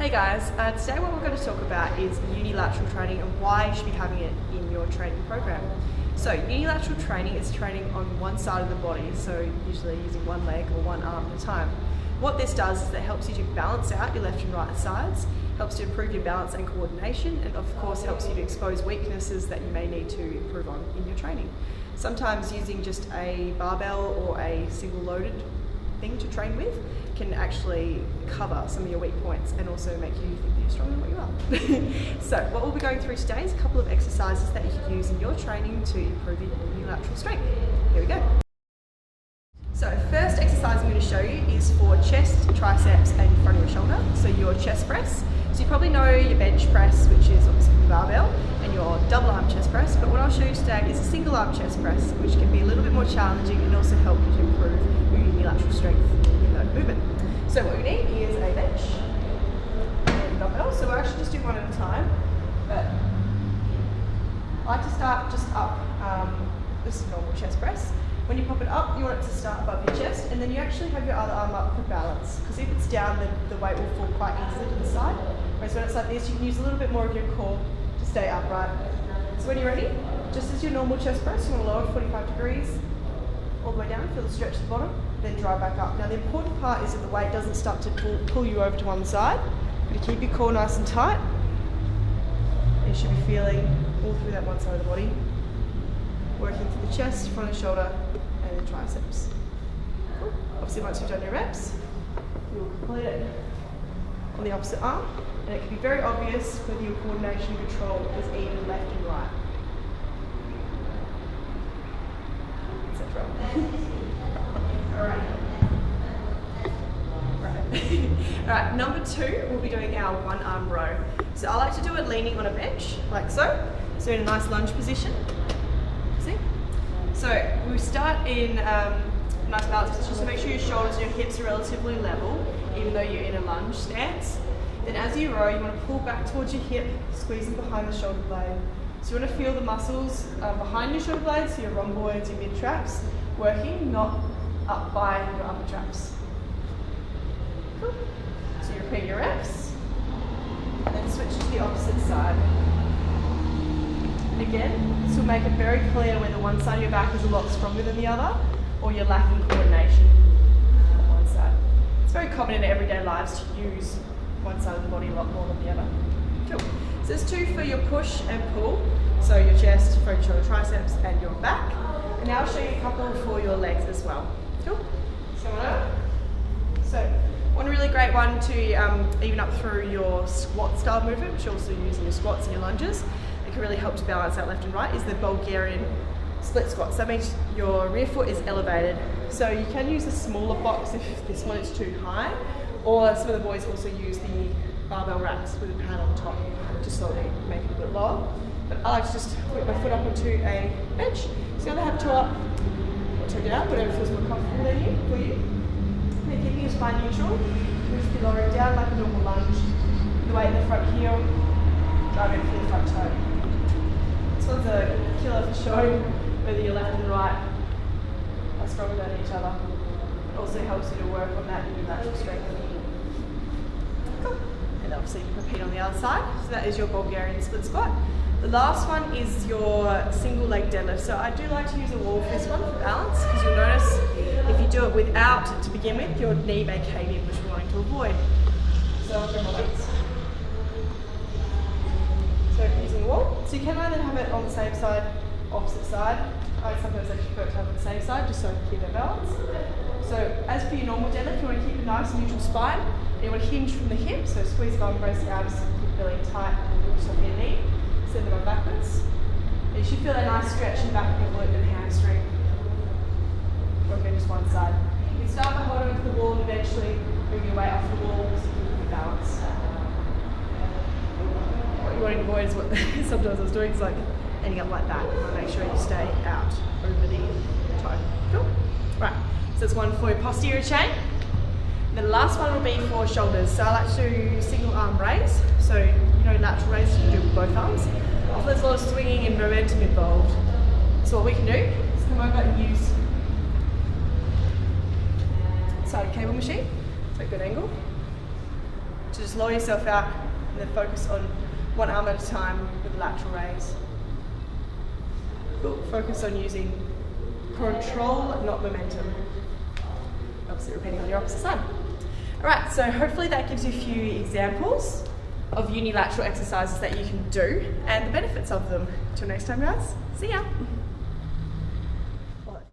Hey guys, today what we're going to talk about is unilateral training and why you should be having it in your training program. So unilateral training is training on one side of the body, so usually using one leg or one arm at a time. What this does is it helps you to balance out your left and right sides, helps to improve your balance and coordination, and of course helps you to expose weaknesses that you may need to improve on in your training. Sometimes using just a barbell or a single loaded thing to train with can actually cover some of your weak points and also make you think that you're stronger than what you are. So what we'll be going through today is a couple of exercises that you can use in your training to improve your unilateral strength. Here we go. So first exercise I'm going to show you is for chest, triceps and front of your shoulder. So your chest press. So you probably know your bench press, which is obviously the barbell, and your double arm chest press, but what I'll show you today is a single arm chest press, which can be a little bit more challenging and also help you to improve your unilateral strength in that movement. So what we need is a bench and a dumbbell. So we'll actually just do one at a time, but I like to start just up, this is normal chest press. When you pop it up, you want it to start above your chest, and then you actually have your other arm up for balance, because if it's down, then the weight will fall quite easily to the side. Whereas when it's like this, you can use a little bit more of your core to stay upright. So when you're ready, just as your normal chest press, you want to lower 45 degrees, all the way down, feel the stretch at the bottom, then drive back up. Now the important part is that the weight doesn't start to pull you over to one side, but to keep your core nice and tight. You should be feeling all through that one side of the body, working through the chest, front and shoulder, and the triceps. Cool. Obviously once you've done your reps, you'll complete it on the opposite arm, and it can be very obvious whether your coordination and control is even left and right. Alright. Alright, number two, we'll be doing our one arm row. So I like to do it leaning on a bench, like so. So in a nice lunge position. See? So we start in a nice balance position, so make sure your shoulders and your hips are relatively level, even though you're in a lunge stance. Then as you row, you want to pull back towards your hip, squeezing behind the shoulder blade. So you want to feel the muscles behind your shoulder blades, so your rhomboids, your mid-traps, working, not up by your upper traps. Cool. So you repeat your reps, and then switch to the opposite side. And again, this will make it very clear whether one side of your back is a lot stronger than the other, or you're lacking coordination on one side. It's very common in everyday lives to use one side of the body a lot more than the other. Cool. So there's two for your push and pull, so your chest, front shoulder, triceps, and your back. And now I'll show you a couple for your legs as well. Cool. So one really great one to even up through your squat style movement, which you also use in your squats and your lunges. It can really help to balance out left and right, is the Bulgarian split squat. So that means your rear foot is elevated. So you can use a smaller box if this one is too high, or some of the boys also use the barbell racks with a pad on top to slowly make it a bit lower. But I like to just put my foot up onto a bench. So either have two up or two down, whatever feels more comfortable for you. And then keeping your spine neutral, we'll just be lowering down like a normal lunge. The weight in the front heel, driving through the front toe. This one's a killer for showing whether your left and right are stronger than each other. It also helps you to work on that unilateral strength. Cool. And obviously repeat on the other side. So that is your Bulgarian split squat. The last one is your single leg deadlift. So I do like to use a wall for this one for balance, because you'll notice if you do it without it to begin with, your knee may cave in, which we're wanting to avoid. So I'll grab my weights. So using the wall. So you can either have it on the same side, opposite side. I sometimes actually prefer to have it on the same side, just so I can keep that balance. So as for your normal deadlift, you want to keep a nice neutral spine. You want to hinge from the hip, so squeeze the embrace the abs, keep belly tight, just off your knee. Send them on backwards. And you should feel a nice stretch in the back of your glute and hamstring. Working just one side. You can start by holding onto the wall and eventually move your weight off the wall so you can keep your balance. What you want to avoid is what sometimes I was doing, is like ending up like that. You want to make sure you stay out over the toe. Cool. Right. So that's one for your posterior chain. And the last one will be for shoulders. So I like to do single arm raise. So you know, lateral raise you can do with both arms. Often there's a lot of swinging and momentum involved. So what we can do is come over and use side cable machine. So a good angle. So just lower yourself out and then focus on one arm at a time with lateral raise. Cool. Focus on using control, not momentum. Obviously repeating on your opposite side. Alright, so hopefully that gives you a few examples of unilateral exercises that you can do and the benefits of them. Till next time guys, see ya!